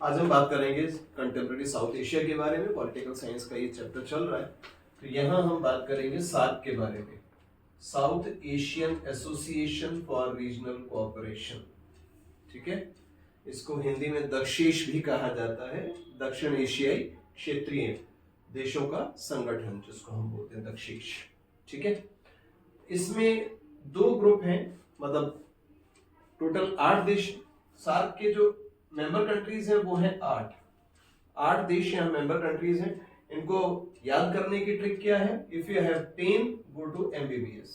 आज हम बात करेंगे कंटेम्प्रेरी साउथ एशिया के बारे में। पॉलिटिकल साइंस का ये चैप्टर चल रहा है, तो यहाँ हम बात करेंगे सार्क के बारे में, south Asian association for regional cooperation. ठीक है, इसको हिंदी में दक्षेश भी कहा जाता है, दक्षिण एशियाई क्षेत्रीय देशों का संगठन जिसको हम बोलते हैं दक्षेश। ठीक है, इसमें 2 ग्रुप हैं, मतलब टोटल 8 देश। सार्क के जो मेंबर कंट्रीज हैं वो हैं 8 देश यहाँ मेंबर कंट्रीज हैं। इनको याद करने की ट्रिक क्या है? If you have pen go to MBBS।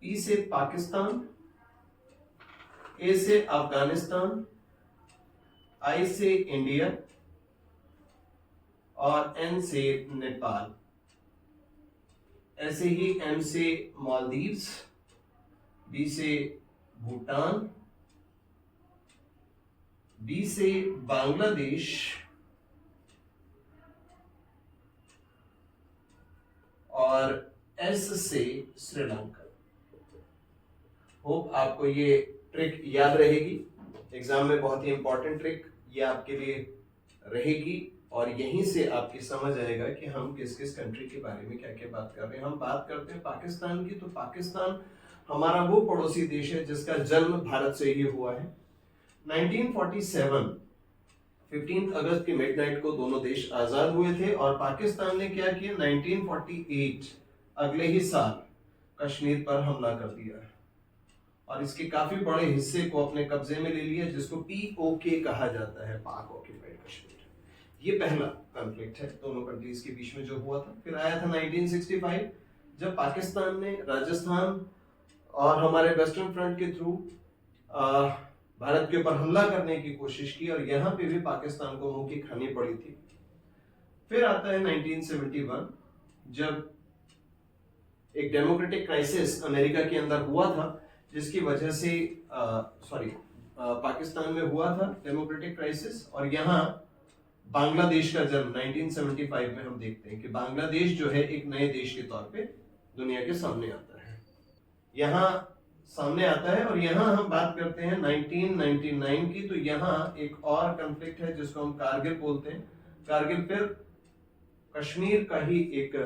P से पाकिस्तान, A से अफगानिस्तान, I से इंडिया और N से नेपाल। ऐसे ही M से मालदीव्स, B से भूटान, B से बांग्लादेश और S से श्रीलंका। होप आपको ये ट्रिक याद रहेगी, एग्जाम में बहुत ही इंपॉर्टेंट ट्रिक ये आपके लिए रहेगी और यहीं से आपकी समझ आएगा कि हम किस किस कंट्री के बारे में क्या क्या बात कर रहे हैं। हम बात करते हैं पाकिस्तान की, तो पाकिस्तान हमारा वो पड़ोसी देश है जिसका जन्म भारत से ही हुआ है। 1947 15 अगस्त की मिडनाइट को दोनों देश आजाद हुए थे और पाकिस्तान ने क्या किया, 1948 अगले ही साल कश्मीर पर हमला कर दिया और इसके काफी बड़े हिस्से को अपने कब्जे में ले लिया, जिसको POK कहा जाता है, पाक ऑक्यूपाइड कश्मीर। ये पहला कॉन्फ्लिक्ट है दोनों कंट्रीज के बीच में जो हुआ था। फिर आया था 1965 जब पाकिस्तान ने राजस्थान और हमारे वेस्टर्न फ्रंट के थ्रू भारत के ऊपर हमला करने की कोशिश की और यहाँ पे भी पाकिस्तान को मुंह की खानी पड़ी थी। फिर आता है 1971 जब एक डेमोक्रेटिक क्राइसिस अमेरिका के अंदर हुआ था, जिसकी वजह से पाकिस्तान में हुआ था डेमोक्रेटिक क्राइसिस और यहाँ बांग्लादेश का जन्म 1975 में हम देखते हैं कि बांग्लादेश जो है एक नए देश के तौर पे दुनिया के सामने आता है, यहाँ सामने आता है। और यहाँ हम बात करते हैं 1999 की, तो यहाँ एक और कॉन्फ्लिक्ट है जिसको हम कारगिल बोलते हैं। कारगिल फिर कश्मीर का ही एक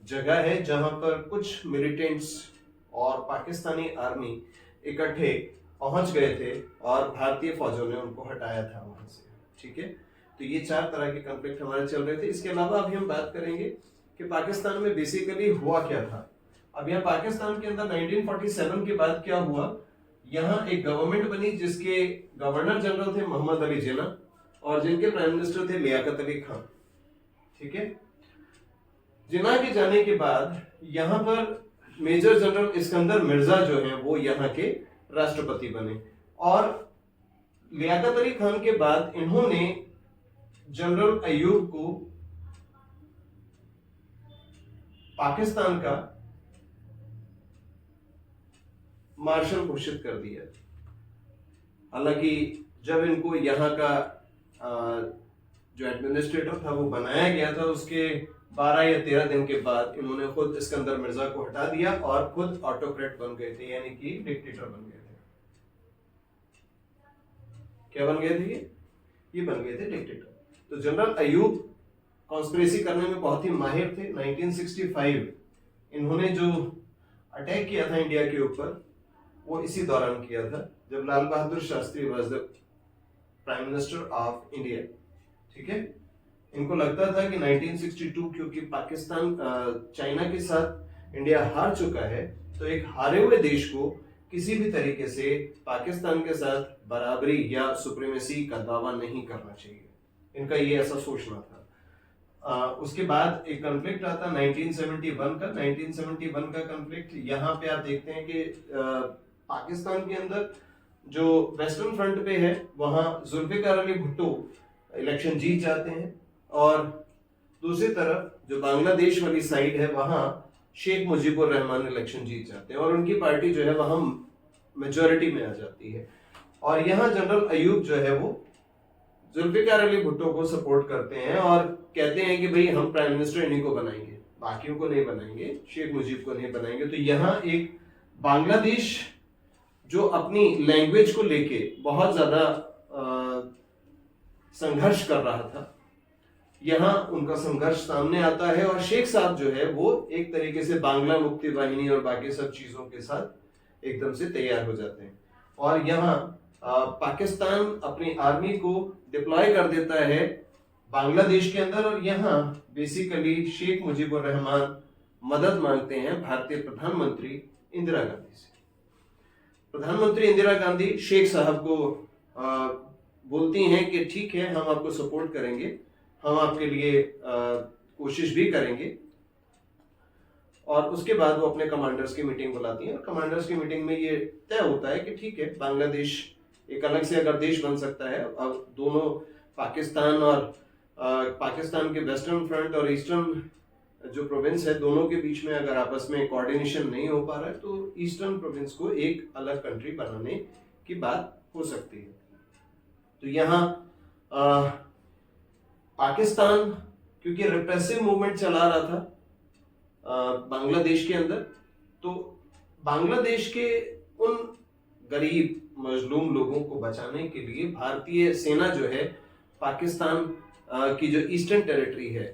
जगह है जहां पर कुछ मिलिटेंट्स और पाकिस्तानी आर्मी इकट्ठे पहुंच गए थे और भारतीय फौजों ने उनको हटाया था वहां से। ठीक है, तो ये 4 तरह के कॉन्फ्लिक्ट हमारे चल रहे थे। इसके अलावा अभी हम बात करेंगे कि पाकिस्तान में बेसिकली हुआ क्या था। अब यहाँ पाकिस्तान के अंदर 1947 के बाद क्या हुआ, यहाँ एक गवर्नमेंट बनी जिसके गवर्नर जनरल थे मोहम्मद अली जिन्ना और जिनके प्राइम मिनिस्टर थे लियाकत अली खान। ठीक है, जिन्ना के जाने के बाद यहाँ पर मेजर जनरल इस्कंदर मिर्जा जो है वो यहाँ के राष्ट्रपति बने और लियाकत अली खान के बाद इन्होंने जनरल अयूब को पाकिस्तान का मार्शल घोषित कर दिया। हालांकि जब इनको यहाँ का जो एडमिनिस्ट्रेटर था वो बनाया गया था, उसके 12 या 13 दिन के बाद इन्होंने खुद इस्कंदर मिर्जा को हटा दिया और खुद ऑटोक्रेट बन गए थे, यानी कि डिक्टेटर बन गए थे। क्या बन गए थे ये बन गए थे डिक्टेटर। तो जनरल अयूब कॉन्स्पिरेसी करने में बहुत ही माहिर थे। 1965 इन्होंने जो अटैक किया था इंडिया के ऊपर वो इसी दौरान किया था जब Lal Bahadur Shastri was the prime minister of India. ठीक है, इनको लगता था कि 1962 क्योंकि पाकिस्तान चाइना के साथ इंडिया हार चुका है, तो एक हारे हुए देश को किसी भी तरीके से पाकिस्तान के साथ बराबरी या सुप्रीमेसी का दावा नहीं करना चाहिए। इनका ये ऐसा सोचना था। उसके बाद एक कॉन्फ्लिक्ट आता 1971 का। 1971 का कॉन्फ्लिक्ट यहाँ पे आप देखते हैं कि पाकिस्तान के अंदर जो वेस्टर्न फ्रंट पे है वहां जुल्फिकार अली भुट्टो इलेक्शन जीत जाते हैं और दूसरी तरफ जो बांग्लादेश वाली साइड है वहां शेख मुजीबुर रहमान इलेक्शन जीत जाते हैं और उनकी पार्टी जो है वहां मेजोरिटी में आ जाती है। और यहाँ जनरल अयूब जो है वो जुल्फिकार अली भुट्टो को सपोर्ट करते हैं और कहते हैं कि भाई हम प्राइम मिनिस्टर इन्हीं को बनाएंगे, बाकियों को नहीं बनाएंगे, शेख मुजीब को नहीं बनाएंगे। तो यहाँ एक बांग्लादेश जो अपनी लैंग्वेज को लेके बहुत ज्यादा संघर्ष कर रहा था, यहाँ उनका संघर्ष सामने आता है और शेख साहब जो है वो एक तरीके से बांग्ला मुक्ति वाहिनी और बाकी सब चीजों के साथ एकदम से तैयार हो जाते हैं। और यहाँ पाकिस्तान अपनी आर्मी को डिप्लॉय कर देता है बांग्लादेश के अंदर, और यहाँ बेसिकली शेख मुजीबुर रहमान मदद मांगते हैं भारतीय प्रधानमंत्री इंदिरा गांधी से। प्रधानमंत्री इंदिरा गांधी शेख साहब को बोलती हैं कि ठीक है, हम आपको सपोर्ट करेंगे, हम आपके लिए कोशिश भी करेंगे। और उसके बाद वो अपने कमांडर्स की मीटिंग बुलाती हैं और कमांडर्स की मीटिंग में ये तय होता है कि ठीक है, बांग्लादेश एक अलग से अगर देश बन सकता है। अब दोनों पाकिस्तान और पाकिस्तान के वेस्टर्न फ्रंट और ईस्टर्न जो प्रोविंस है, दोनों के बीच में अगर आपस में कोऑर्डिनेशन नहीं हो पा रहा है तो ईस्टर्न प्रोविंस को एक अलग कंट्री बनाने की बात हो सकती है। तो यहाँ पाकिस्तान क्योंकि रिप्रेसिव मूवमेंट चला रहा था बांग्लादेश के अंदर, तो बांग्लादेश के उन गरीब मजलूम लोगों को बचाने के लिए भारतीय सेना जो है, पाकिस्तान की जो ईस्टर्न टेरिटरी है,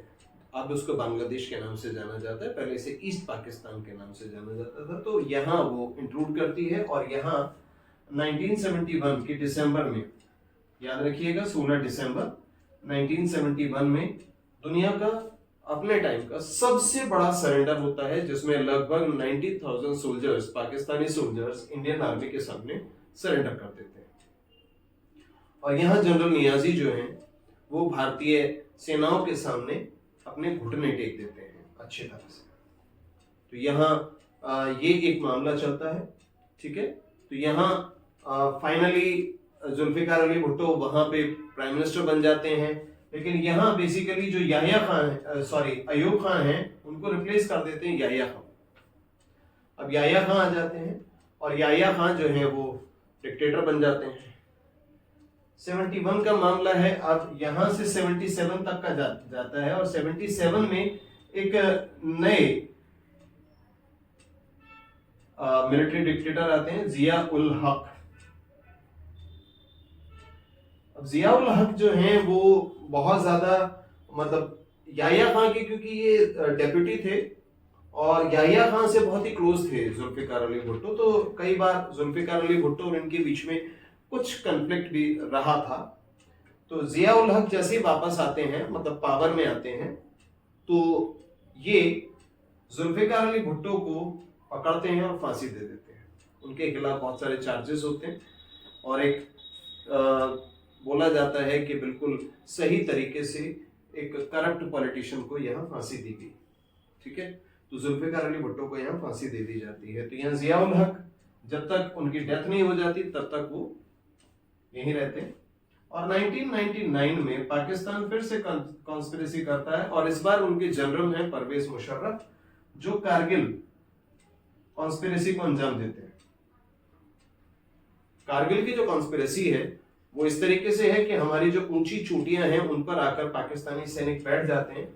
अब उसको बांग्लादेश के नाम से जाना जाता है, पहले से ईस्ट पाकिस्तान के नाम से जाना जाता था, तो यहाँ वो इंक्लूड करती है। और यहाँ 1971 के दिसंबर में, याद रखिएगा 16 दिसंबर 1971 में दुनिया का अपने टाइम का सबसे बड़ा सरेंडर होता है, जिसमें लगभग 90,000 soldiers, Pakistani soldiers Indian army के सामने सरेंडर कर देते हैं। और यहाँ जनरल नियाजी जो हैं वो भारतीय सेनाओं के सामने अपने घुटने टेक देते हैं अच्छी तरह से। तो यहाँ ये एक मामला चलता है, ठीक है। तो यहाँ फाइनली जुल्फिकार अली भुट्टो वहां पे प्राइम मिनिस्टर बन जाते हैं, लेकिन यहाँ बेसिकली जो याहिया खान है, अयूब खान हैं, उनको रिप्लेस कर देते हैं याहिया खान। अब याहिया खान आ जाते हैं और याहिया खान जो है वो डिक्टेटर बन जाते हैं। 71 का मामला है, अब यहाँ से 77 तक का जाता है और 77 में एक नए मिलिट्री डिक्टेटर आते हैं, जिया उल हक। अब जिया उल हक जो हैं वो बहुत ज्यादा, मतलब याहिया खान के, क्योंकि ये डेप्यूटी थे और याहिया खान से बहुत ही क्लोज थे जुल्फिकार अली भुट्टो, तो कई बार जुल्फिकार अली भुट्टो और इनके बीच में कुछ कंफ्लिक्ट भी रहा था। तो जिया उल हक जैसे वापस आते हैं, मतलब पावर में आते हैं, तो ये जुल्फिकार अली भुट्टो को पकड़ते हैं और फांसी दे देते हैं। उनके खिलाफ बहुत सारे चार्जेस होते हैं और एक बोला जाता है कि बिल्कुल सही तरीके से एक करप्ट पॉलिटिशियन को यहाँ फांसी दी गई, ठीक है। तो जुल्फिकार अली भुट्टो को यहाँ फांसी दे दी जाती है। तो यहाँ जिया उल हक जब तक उनकी डेथ नहीं हो जाती तब तक वो यहीं रहते हैं। और 1999 में पाकिस्तान फिर से कॉन्स्पिरेसी करता है और इस बार उनके जनरल हैं परवेज मुशर्रफ, जो कारगिल कॉन्स्पिरेसी को अंजाम देते हैं। कारगिल की जो कॉन्स्पिरेसी है वो इस तरीके से है कि हमारी जो ऊंची चोटियां हैं उन पर आकर पाकिस्तानी सैनिक बैठ जाते हैं,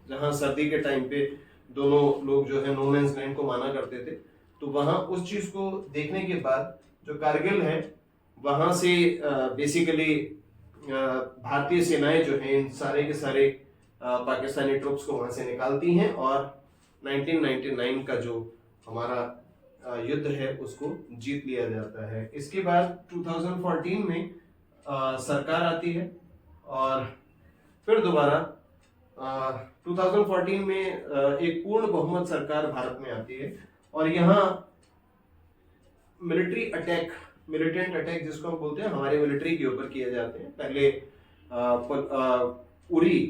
जहां सर्दी के टाइम पे दोनों लोग जो है नो मैंस लैंड को माना करते थे। तो वहां उस चीज को देखने के बाद जो कारगिल है वहां से बेसिकली भारतीय सेनाएं जो हैं इन सारे के सारे पाकिस्तानी ट्रुप्स को वहां से निकालती हैं और 1999 का जो हमारा युद्ध है उसको जीत लिया जाता है। इसके बाद 2014 में सरकार आती है और फिर दोबारा 2014 में एक पूर्ण बहुमत सरकार भारत में आती है और यहाँ मिलिट्री अटैक, मिलिटेंट अटैक जिसको हम बोलते हैं, हमारे मिलिट्री के ऊपर किए जाते हैं। पहले उरी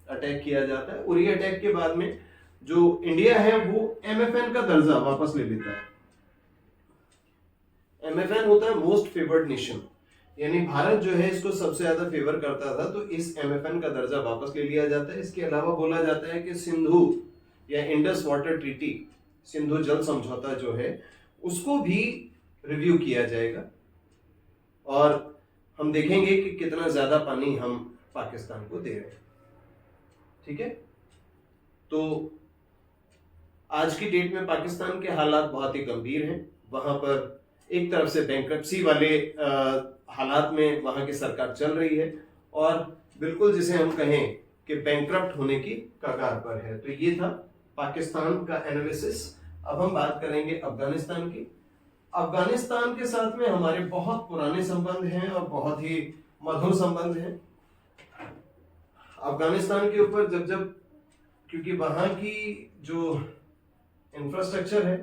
अटैक किया जाता है। उरी अटैक के बाद में जो इंडिया है वो MFN का दर्जा वापस ले लेता है। MFN होता है मोस्ट फेवर्ड नेशन, यानी भारत जो है इसको सबसे ज्यादा फेवर करता था, तो इस MFN का दर्जा वापस ले लिया जाता है। इसके अलावा बोला जाता है कि सिंधु या इंडस वाटर ट्रीटी, सिंधु जल समझौता जो है उसको भी रिव्यू किया जाएगा और हम देखेंगे कि कितना ज्यादा पानी हम पाकिस्तान को दे रहे हैं, ठीक है। तो आज की डेट में पाकिस्तान के हालात बहुत ही गंभीर हैं। वहां पर एक तरफ से बैंक्रप्सी वाले हालात में वहां की सरकार चल रही है और बिल्कुल जिसे हम कहें कि बैंक्रप्ट होने की कगार पर है। तो ये था पाकिस्तान का एनालिसिस। अब हम बात करेंगे अफगानिस्तान की। अफगानिस्तान के साथ में हमारे बहुत पुराने संबंध हैं और बहुत ही मधुर संबंध हैं। अफगानिस्तान के ऊपर जब क्योंकि वहां की जो इंफ्रास्ट्रक्चर है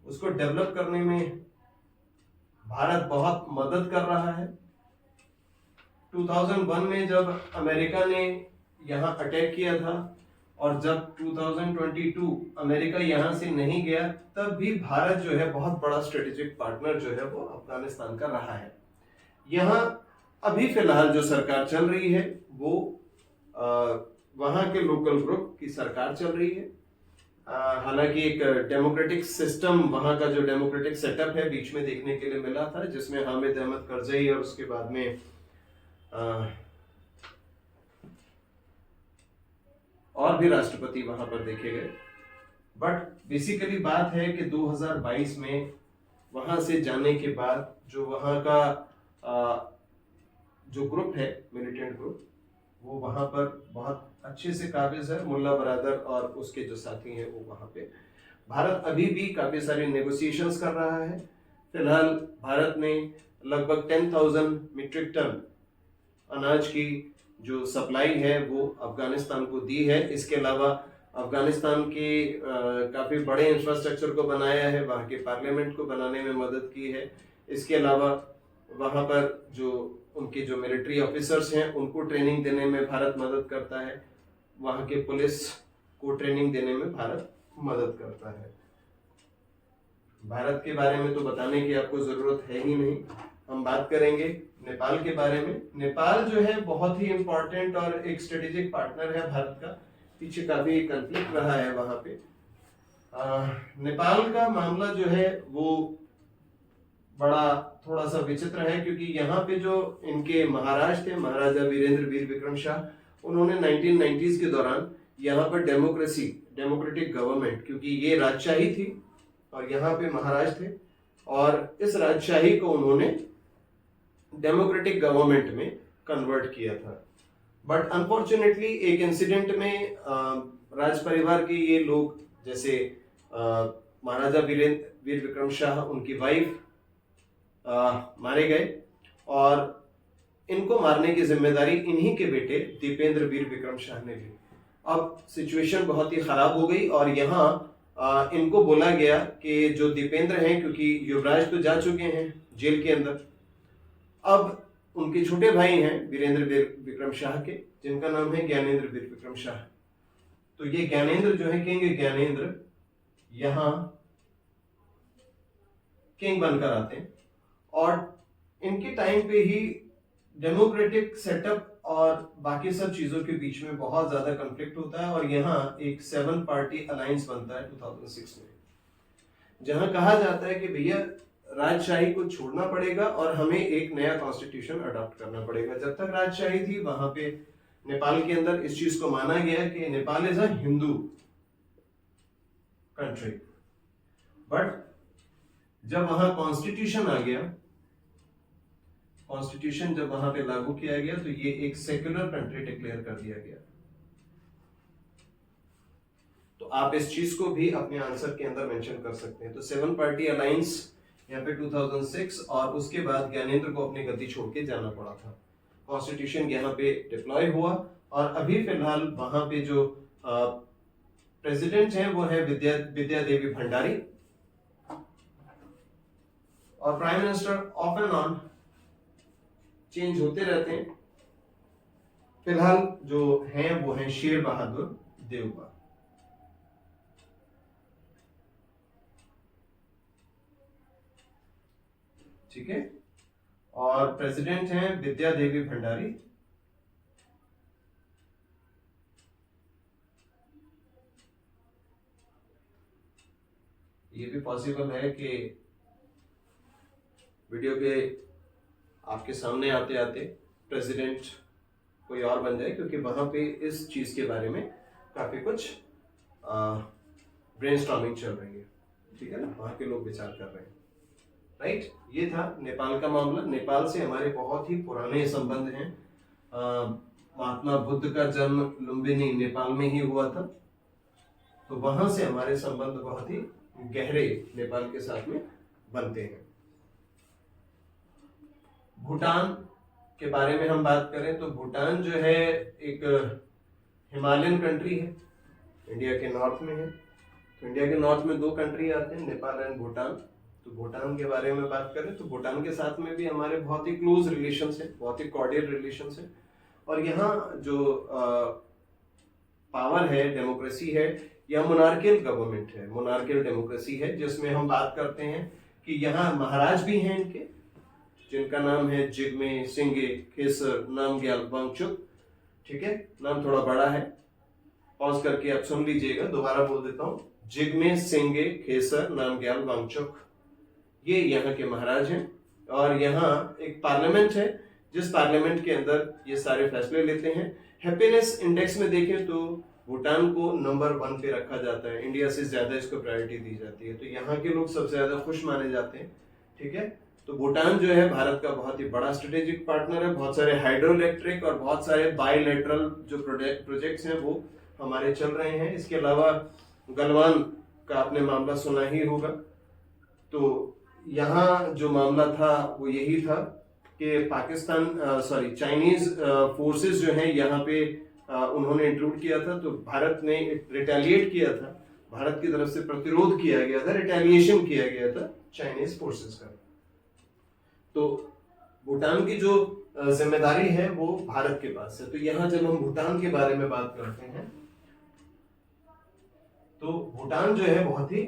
उसको डेवलप करने में भारत बहुत मदद कर रहा है। 2001 में जब अमेरिका ने यहाँ अटैक किया था और जब 2022 अमेरिका यहाँ से नहीं गया, तब भी भारत जो है बहुत बड़ा स्ट्रेटेजिक पार्टनर जो है वो अफगानिस्तान का रहा है। यहाँ अभी फिलहाल जो सरकार चल रही है वो वहाँ के लोकल ग्रुप की सरकार चल रही है। हालांकि एक डेमोक्रेटिक सिस्टम, वहाँ का जो डेमोक्रेटिक सेटअप है बीच में देखने के लिए मिला था, जिसमें हामिद अहमद करजई और उसके बाद में और भी राष्ट्रपति वहां पर देखे गए। बट बेसिकली बात है कि 2022 में वहां से जाने के बाद जो वहां का जो ग्रुप है, मिलिटेंट ग्रुप, वो वहां पर बहुत अच्छे से काबिज है। मुल्ला बरादर और उसके जो साथी हैं वो वहां पे। भारत अभी भी काफी सारे नेगोशिएशंस कर रहा है। फिलहाल भारत ने लगभग 10,000 मीट्रिक टन अनाज की जो सप्लाई है वो अफगानिस्तान को दी है। इसके अलावा अफगानिस्तान के काफी बड़े इंफ्रास्ट्रक्चर को बनाया है, वहाँ के पार्लियामेंट को बनाने में मदद की है। इसके अलावा वहाँ पर जो उनके जो मिलिट्री ऑफिसर्स हैं उनको ट्रेनिंग देने में भारत मदद करता है। वहाँ के पुलिस को ट्रेनिंग देने में भारत मदद करता है। भारत के बारे में तो बताने की आपको जरूरत है ही नहीं। हम बात करेंगे नेपाल के बारे में। नेपाल जो है बहुत ही इंपॉर्टेंट और एक स्ट्रेटेजिक पार्टनर है भारत का। पीछे काफी कंफ्लिक्ट रहा है वहां पे। नेपाल का मामला जो है वो बड़ा थोड़ा सा विचित्र है, क्योंकि यहाँ पे जो इनके महाराज थे, महाराजा वीरेंद्र वीर विक्रम शाह, उन्होंने 1990s के दौरान यहाँ पर डेमोक्रेटिक गवर्नमेंट, क्योंकि ये राजशाही थी और यहाँ पे महाराज थे, और इस राजशाही को उन्होंने डेमोक्रेटिक गवर्नमेंट में कन्वर्ट किया था। बट अनफॉर्चुनेटली एक इंसिडेंट में राज परिवार के ये लोग, जैसे महाराजा वीर विक्रम शाह, उनकी वाइफ मारे गए और इनको मारने की जिम्मेदारी इन्हीं के बेटे दीपेंद्र वीर विक्रम शाह ने ली। अब सिचुएशन बहुत ही खराब हो गई और यहाँ इनको बोला गया कि जो दीपेंद्र हैं, क्योंकि युवराज तो जा चुके हैं जेल के अंदर, अब उनके छोटे भाई हैं वीरेंद्र वीर विक्रम शाह के, जिनका नाम है ज्ञानेंद्र वीर विक्रम शाह। तो ये ज्ञानेंद्र जो है, किंग ज्ञानेंद्र, यहाँ किंग बनकर आते हैं और इनके टाइम पे ही डेमोक्रेटिक सेटअप और बाकी सब चीजों के बीच में बहुत ज्यादा कॉन्फ्लिक्ट होता है और यहाँ एक 7 पार्टी अलायंस बनता है 2006 में, जहां कहा जाता है कि भैया राजशाही को छोड़ना पड़ेगा और हमें एक नया कॉन्स्टिट्यूशन अडॉप्ट करना पड़ेगा। जब तक राजशाही थी वहां पे नेपाल के अंदर इस चीज को माना गया कि Nepal is a Hindu country. But जब वहां कॉन्स्टिट्यूशन आ गया, कॉन्स्टिट्यूशन जब वहां पे लागू किया गया, तो ये एक सेक्युलर कंट्री डिक्लेयर कर दिया गया। तो आप इस चीज को भी अपने आंसर के अंदर मेंशन कर सकते हैं। तो 7 पार्टी अलायंस यहाँ पे 2006, और उसके बाद ज्ञानेंद्र को अपनी गद्दी छोड़ के जाना पड़ा था। कॉन्स्टिट्यूशन यहाँ पे डिप्लॉय हुआ और अभी फिलहाल वहां पे जो प्रेसिडेंट हैं वो है विद्या देवी भंडारी, और prime minister of and on change होते रहते हैं। फिलहाल जो हैं वो हैं शेर बहादुर देवबा। ठीक है, और प्रेसिडेंट हैं विद्या देवी भंडारी। ये भी पॉसिबल है कि वीडियो के आपके सामने आते आते प्रेसिडेंट कोई और बन जाए, क्योंकि वहां पे इस चीज के बारे में काफी कुछ ब्रेनस्टॉर्मिंग चल रही है। ठीक है ना, वहां के लोग विचार कर रहे हैं। राइट। ये था नेपाल का मामला। नेपाल से हमारे बहुत ही पुराने संबंध हैं। महात्मा बुद्ध का जन्म लुम्बिनी नेपाल में ही हुआ था, तो वहां से हमारे संबंध बहुत ही गहरे नेपाल के साथ में बनते हैं। भूटान के बारे में हम बात करें तो भूटान जो है एक हिमालयन कंट्री है, इंडिया के नॉर्थ में है। तो इंडिया के नॉर्थ में दो कंट्री आते हैं, नेपाल एंड भूटान। तो भूटान के बारे में बात करें तो भूटान के साथ में भी हमारे बहुत ही क्लोज रिलेशंस है, बहुत ही कॉर्डियल रिलेशंस है। और यहाँ जो पावर है, डेमोक्रेसी है, या मोनार्कियल गवर्नमेंट है, मोनार्कियल डेमोक्रेसी है, जिसमें हम बात करते हैं कि यहाँ महाराज भी हैं इनके, जिनका नाम है जिग्मे सिंगे खेसर नामग्याल वांगचुक। ठीक है, नाम थोड़ा बड़ा है, पॉज करके आप सुन लीजिएगा, दोबारा बोल देता हूँ। जिग्मे सिंगे खेसर नामग्याल वांगचुक, ये यहाँ के महाराज हैं। और यहाँ एक पार्लियामेंट है, जिस पार्लियामेंट के अंदर ये सारे फैसले लेते हैं। हैप्पीनेस इंडेक्स में देखें तो भूटान को नंबर 1 पे रखा जाता है, इंडिया से ज्यादा इसको प्रायोरिटी दी जाती है। तो यहाँ के लोग सबसे ज्यादा खुश माने जाते हैं। ठीक है, तो भूटान जो है भारत का बहुत ही बड़ा स्ट्रेटेजिक पार्टनर है। बहुत सारे हाइड्रो इलेक्ट्रिक और बहुत सारे बायलैटरल जो प्रोजेक्ट्स हैं वो हमारे चल रहे हैं। इसके अलावा गलवान का आपने मामला सुना ही होगा। तो यहाँ जो मामला था वो यही था कि चाइनीज फोर्सेस जो हैं यहाँ पे उन्होंने इंट्रूड किया था, तो भारत ने रिटेलिएट किया था, भारत की तरफ से प्रतिरोध किया गया था, रिटेलिएशन किया गया था चाइनीज फोर्सेस का। तो भूटान की जो जिम्मेदारी है वो भारत के पास है। तो यहाँ जब हम भूटान के बारे में बात करते हैं तो भूटान जो है बहुत ही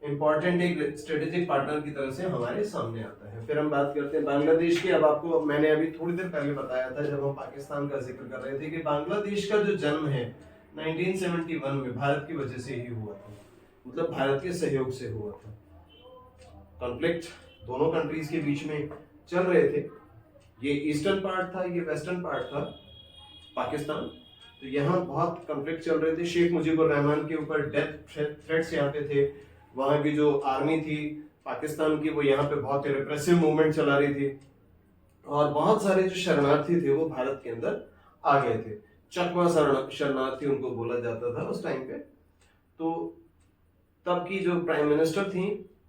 इंपॉर्टेंट एक स्ट्रेटेजिक पार्टनर की तरह से हमारे सामने आता है। फिर हम बात करते हैं बांग्लादेश की। अब आपको मैंने अभी थोड़ी देर पहले बताया था जब हम पाकिस्तान का जिक्र कर रहे थे कि बांग्लादेश का जो जन्म है 1971 में भारत की वजह से ही हुआ था, मतलब भारत के सहयोग से हुआ था। कॉन्फ्लिक्ट दोनों कंट्रीज के बीच में चल रहे थे, ये ईस्टर्न पार्ट था, ये वेस्टर्न पार्ट था पाकिस्तान। तो यहाँ बहुत कॉन्फ्लिक्ट चल रहे थे। शेख मुजीबुर रहमान के ऊपर डेथ थ्रेट्स यहाँ पे थे। वहां की जो आर्मी थी पाकिस्तान की वो यहाँ पे बहुत रिप्रेसिव मूवमेंट चला रही थी, और बहुत सारे जो शरणार्थी थे वो भारत के अंदर आ गए थे। चकमा शरणार्थी उनको बोला जाता था उस टाइम पे। तो तब की जो प्राइम मिनिस्टर थी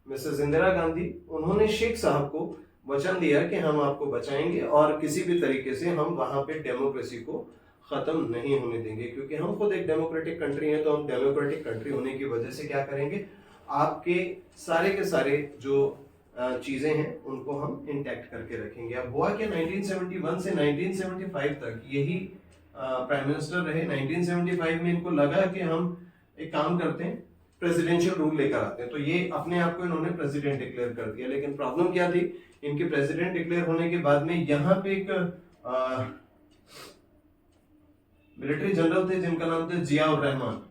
मिसेस इंदिरा गांधी, उन्होंने शेख साहब को वचन दिया कि हम आपको बचाएंगे और किसी भी तरीके से हम वहां पे डेमोक्रेसी को खत्म नहीं होने देंगे, क्योंकि हम खुद एक डेमोक्रेटिक कंट्री है। तो हम डेमोक्रेटिक कंट्री होने की वजह से क्या करेंगे, आपके सारे के सारे जो चीजें हैं उनको हम इंटैक्ट करके रखेंगे। अब हुआ कि 1971 से 1975 तक यही प्राइम मिनिस्टर रहे। 1975 में इनको लगा कि हम एक काम करते हैं, प्रेसिडेंशियल रूल लेकर आते हैं। तो ये अपने आप को इन्होंने प्रेसिडेंट डिक्लेयर कर दिया। लेकिन प्रॉब्लम क्या थी, इनके प्रेसिडेंट डिक्लेयर होने के बाद में यहाँ पे एक मिलिट्री जनरल थे जिनका नाम था जियाउर रहमान।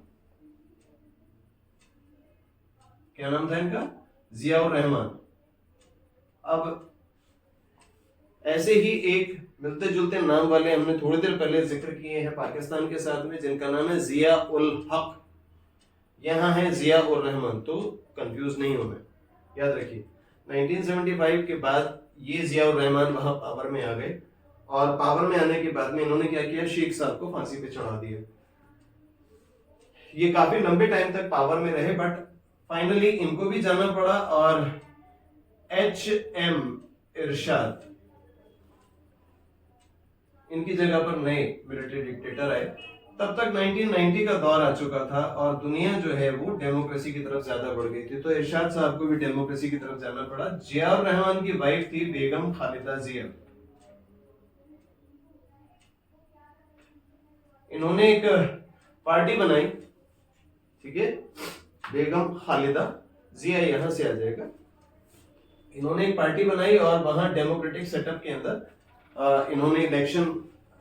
क्या नाम था इनका? जियाउर रहमान। अब ऐसे ही एक मिलते जुलते नाम वाले हमने थोड़ी देर पहले जिक्र किए हैं पाकिस्तान के साथ में, जिनका नाम है जिया उल हक। यहाँ है जिया उर रहमान, तो कंफ्यूज नहीं होना, याद रखिए। 1975 के बाद ये जिया उर रहमान वहां पावर में आ गए, और पावर में आने के बाद में इन्होंने क्या किया, शेख साहब को फांसी पे चढ़ा दिया। ये काफी लंबे टाइम तक पावर में रहे, बट फाइनली इनको भी जाना पड़ा, और HM इरशाद इनकी जगह पर नए मिलिट्री डिक्टेटर आए। तब तक 1990 का दौर आ चुका था और दुनिया जो है वो डेमोक्रेसी की तरफ ज्यादा बढ़ गई थी। तो इरशाद साहब को भी डेमोक्रेसी की तरफ जाना पड़ा। जियाउर रहमान की वाइफ थी बेगम खालिदा जिया। इन्होंने एक पार्टी बनाई, ठीक है, बेगम खालिदा जिया यहां से आ जाएगा। इन्होंने एक पार्टी बनाई और वहां डेमोक्रेटिक सेटअप के अंदर इन्होंने इलेक्शन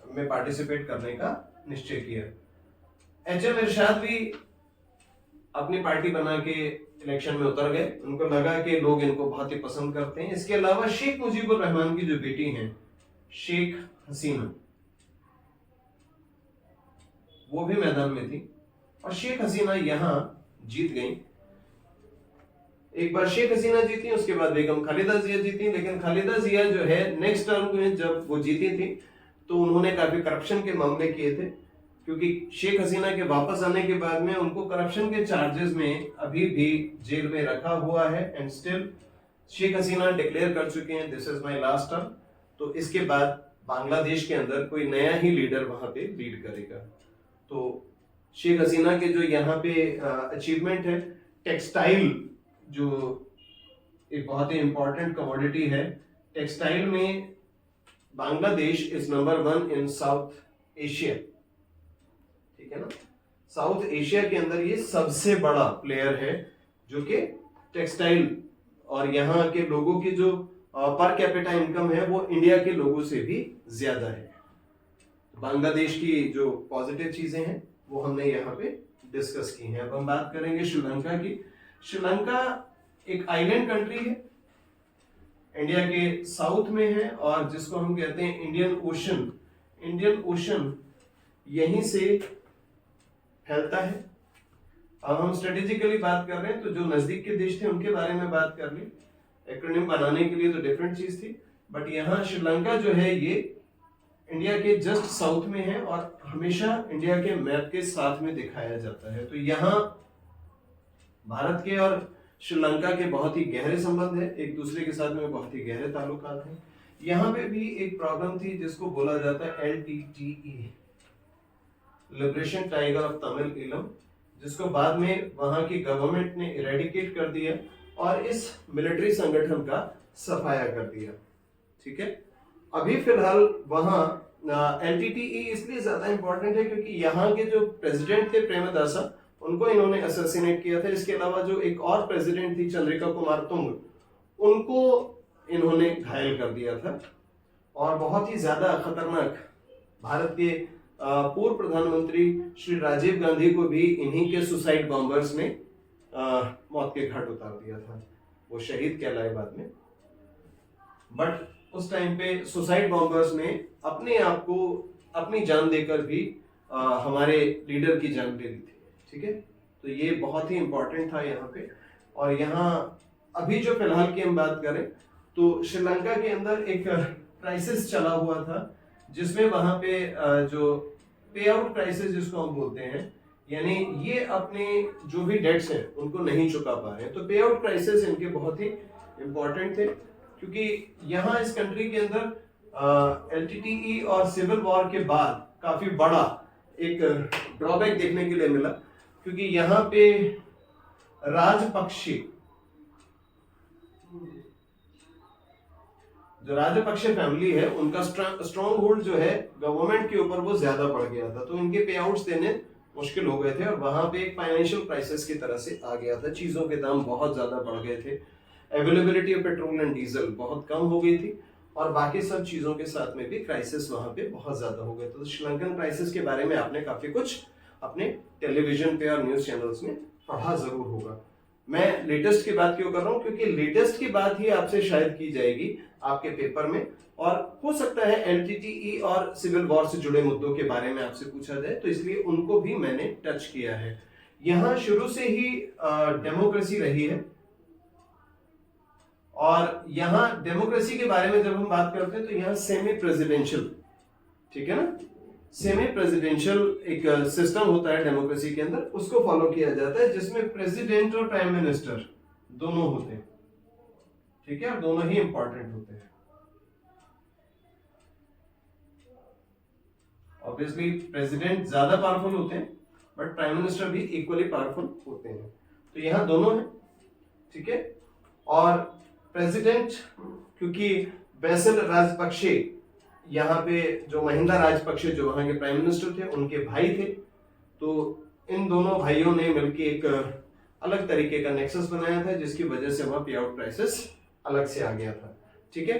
में पार्टिसिपेट करने का निश्चय किया। HM इरशाद भी अपनी पार्टी बना के इलेक्शन में उतर गए। उनको लगा कि लोग इनको बहुत ही पसंद करते हैं। इसके अलावा शेख मुजीबुर रहमान की जो बेटी हैं शेख हसीना, वो भी मैदान में थी, और शेख हसीना यहां जीत गई। एक बार शेख हसीना जीती, उसके बाद बेगम खालिदा जिया जीती, लेकिन खालिदा जिया जो है नेक्स्ट टर्म में जब वो जीती थी तो उन्होंने काफी करप्शन के मामले किए थे, क्योंकि शेख हसीना के वापस आने के बाद में उनको करप्शन के चार्जेस में अभी भी जेल में रखा हुआ है। And still Sheikh Hasina declare कर चुके हैं this is my last term. तो इसके बाद बांग्लादेश के अंदर कोई नया ही लीडर वहां पे लीड करेगा। तो शेख हसीना के जो यहाँ पे अचीवमेंट है, टेक्सटाइल जो एक बहुत ही इंपॉर्टेंट कमोडिटी है, टेक्सटाइल में Bangladesh is number 1 in south Asia, ठीक है ना। साउथ एशिया के अंदर ये सबसे बड़ा प्लेयर है जो कि टेक्सटाइल, और यहाँ के लोगों की जो पर कैपिटा इनकम है वो इंडिया के लोगों से भी ज्यादा है। बांग्लादेश की जो पॉजिटिव चीजें हैं वो हमने यहाँ पे डिस्कस की हैं। अब हम बात करेंगे श्रीलंका की। श्रीलंका एक आइलैंड कंट्री है, इंडिया के साउथ में है, और जिसको हम कहते हैं इंडियन ओशन। इंडियन ओशन यहीं से फैलता है। अब हम स्ट्रेटेजिकली बात कर रहे हैं तो जो नजदीक के देश थे उनके बारे में बात कर ली, एक्रोनिम बनाने के लिए तो डिफरेंट चीज थी, बट यहाँ श्रीलंका जो है ये इंडिया के जस्ट साउथ में है और हमेशा इंडिया के मैप के साथ में दिखाया जाता है। तो यहाँ भारत के और श्रीलंका के बहुत ही गहरे संबंध है, एक दूसरे के साथ में बहुत ही गहरे ताल्लुकात हैं। यहाँ पे भी एक प्रॉब्लम थी जिसको बोला जाता है LTTE, liberation tiger of Tamil Eelam, जिसको बाद में वहां की गवर्नमेंट ने इरेडिकेट कर दिया और इस मिलिट्री संगठन का सफाया कर दिया, ठीक है। अभी फिलहाल वहां LTTE इसलिए ज्यादा इंपॉर्टेंट है क्योंकि यहाँ के जो प्रेसिडेंट थे प्रेमदासा, उनको इन्होंने असैसिनेट किया था। इसके अलावा जो एक और प्रेसिडेंट थी चंद्रिका कुमार तुंग, उनको इन्होंने घायल कर दिया था। और बहुत ही ज्यादा खतरनाक, भारत के पूर्व प्रधानमंत्री श्री राजीव गांधी को भी इन्हीं के सुसाइड बॉम्बर्स ने मौत के घाट उतार दिया था। वो शहीद कहलाए बाद में, बट उस टाइम पे सुसाइड बॉम्बर्स ने अपने आप को अपनी जान देकर भी हमारे लीडर की जान ले ली थी, ठीक है। तो ये बहुत ही इंपॉर्टेंट था यहाँ पे। और यहाँ अभी जो फिलहाल की हम बात करें तो श्रीलंका के अंदर एक क्राइसिस चला हुआ था, जिसमें वहां पे जो पे आउट क्राइसिस जिसको हम बोलते हैं, यानी ये अपने जो भी डेट्स हैं उनको नहीं चुका पा रहे हैं। तो पे आउट क्राइसिस इनके बहुत ही इंपॉर्टेंट थे, क्योंकि यहाँ इस कंट्री के अंदर LTTE और सिविल वॉर के बाद काफी बड़ा एक ड्रॉबैक देखने के लिए मिला, क्योंकि यहाँ पे राजपक्षे, जो राजपक्षे फैमिली है, उनका स्ट्रॉन्ग होल्ड जो है गवर्नमेंट के ऊपर वो ज्यादा बढ़ गया था। तो इनके पे आउट्स देने मुश्किल हो गए थे और वहां पे एक फाइनेंशियल क्राइसिस की तरह से आ गया था। चीजों के दाम बहुत ज्यादा बढ़ गए थे, availability of petrol and diesel बहुत कम हो गई थी, और बाकी सब चीजों के साथ में भी क्राइसिस वहां पे बहुत ज्यादा हो गए। तो श्रीलंकन क्राइसिस के बारे में आपने काफी कुछ अपने टेलीविजन पे और न्यूज चैनल्स में पढ़ा जरूर होगा। मैं लेटेस्ट की बात क्यों कर रहा हूँ, क्योंकि लेटेस्ट की बात ही आपसे शायद की जाएगी आपके पेपर में, और हो सकता है LTTE और सिविल वॉर से जुड़े मुद्दों के बारे में आपसे पूछा जाए, तो इसलिए उनको भी मैंने टच किया है। यहाँ शुरू से ही डेमोक्रेसी रही है, और यहाँ डेमोक्रेसी के बारे में जब हम बात करते हैं तो यहाँ सेमी प्रेसिडेंशियल, ठीक है ना, सेमी प्रेसिडेंशियल एक सिस्टम होता है डेमोक्रेसी के अंदर, उसको फॉलो किया जाता है, जिसमें प्रेसिडेंट और प्राइम मिनिस्टर दोनों होते हैं, ठीक है, और दोनों ही इंपॉर्टेंट होते हैं। ऑब्वियसली प्रेसिडेंट ज्यादा पावरफुल होते हैं, बट प्राइम मिनिस्टर भी इक्वली पावरफुल होते हैं। तो यहाँ दोनों है, ठीक है। और प्रेसिडेंट, क्योंकि बैसिल राजपक्षे, यहाँ पे जो महिंदा राजपक्षे जो वहां के प्राइम मिनिस्टर थे उनके भाई थे, तो इन दोनों भाइयों ने मिलकर एक अलग तरीके का नेक्सस बनाया था, जिसकी वजह से वहां पे आउट क्राइसिस अलग से आ गया था, ठीक है।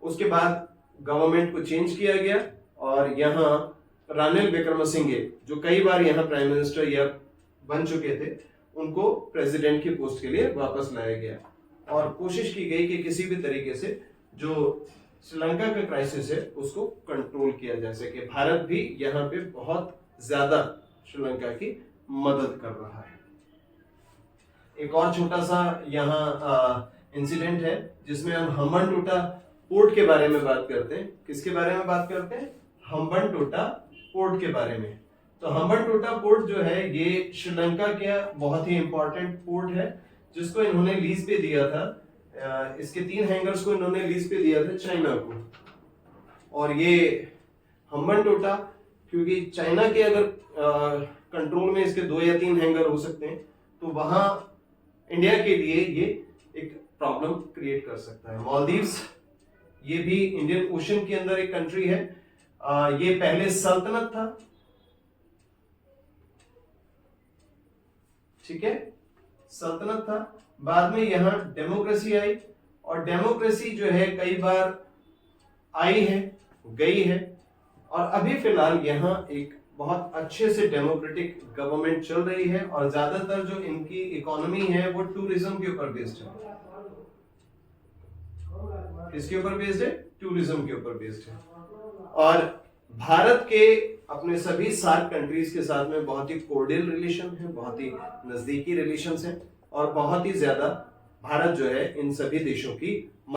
उसके बाद गवर्नमेंट को चेंज किया गया और यहाँ रानिल विक्रमसिंघे, जो कई बार यहाँ प्राइम मिनिस्टर या बन चुके थे, उनको प्रेसिडेंट की पोस्ट के लिए वापस लाया गया और कोशिश की गई कि किसी भी तरीके से जो श्रीलंका का क्राइसिस है उसको कंट्रोल किया जा सके। भारत भी यहाँ पे बहुत ज्यादा श्रीलंका की मदद कर रहा है। एक और छोटा सा यहाँ इंसिडेंट है जिसमें हम हम्बनटोटा पोर्ट के बारे में बात करते हैं। किसके बारे में बात करते हैं? हम्बनटोटा पोर्ट के बारे में। तो हम्बनटोटा पोर्ट जो है ये श्रीलंका का बहुत ही इंपॉर्टेंट पोर्ट है जिसको इन्होंने लीज पे दिया था। इसके 3 हैंगर्स को इन्होंने लीज पे दिया था चाइना को। और ये हम्बनटोटा, क्योंकि चाइना के अगर कंट्रोल में इसके 2 या 3 हैंगर हो सकते हैं तो वहां इंडिया के लिए ये एक प्रॉब्लम क्रिएट कर सकता है। मालदीव्स, ये भी इंडियन ओशन के अंदर एक कंट्री है। ये पहले सल्तनत था, ठीक है, सल्तनत था। बाद में यहां डेमोक्रेसी आई और डेमोक्रेसी जो है कई बार आई है, गई है, और अभी फिलहाल यहाँ एक बहुत अच्छे से डेमोक्रेटिक गवर्नमेंट चल रही है और ज्यादातर जो इनकी इकोनॉमी है वो टूरिज्म के ऊपर बेस्ड है। किसके ऊपर बेस्ड है? टूरिज्म के ऊपर बेस्ड है। और भारत के अपने सभी सार्क कंट्रीज के साथ में बहुत ही कोर्डियल रिलेशन है, बहुत ही नजदीकी रिलेशंस है और बहुत ही ज्यादा भारत जो है इन सभी देशों की